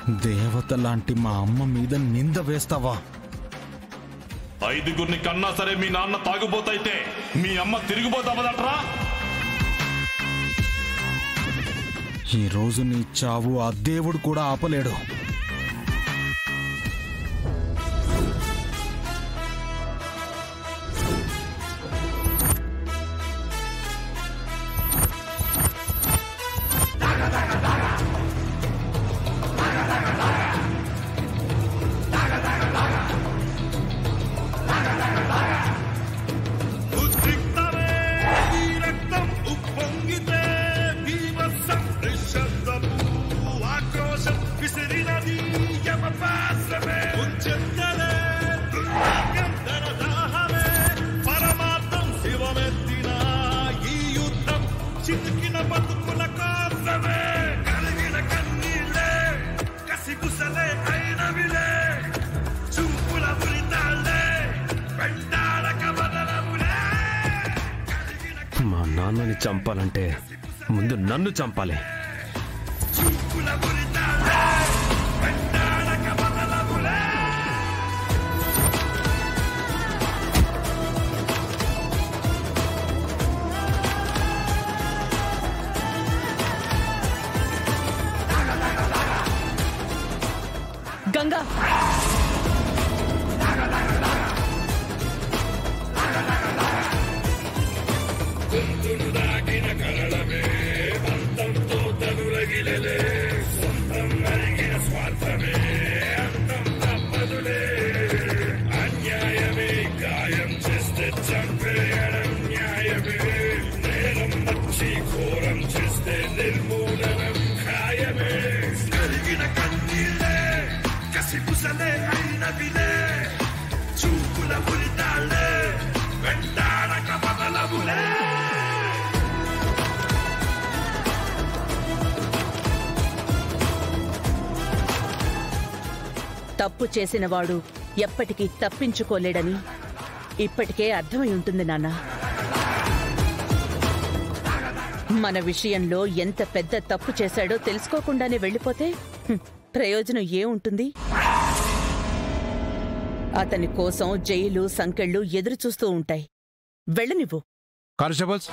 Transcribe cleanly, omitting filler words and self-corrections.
దేవత లాంటి మా అమ్మ మీద నింద వేస్తావా? 5గురిని కన్నా సరే మీ నాన్న తాగుబోతైతే మీ అమ్మ తిరిగిపోతావదట్రా? ఈ రోజు నీ చావు ఆ దేవుడు కూడా ఆపలేడు. మా నాన్నని చంపాలంటే ముందు నన్ను చంపాలి. గంగా తప్పు చేసినవాడు ఎప్పటికీ తప్పించుకోలేడని ఇప్పటికే అర్థమై ఉంటుంది నాన్న. మన విషయంలో ఎంత పెద్ద తప్పు చేశాడో తెలుసుకోకుండానే వెళ్ళిపోతే ప్రయోజనం ఏముంటుంది? అతని కోసం జైలు సంకెళ్ళు ఎదురుచూస్తూ ఉంటాయి. వెళ్ళనివ్వు. కానిస్టేబుల్స్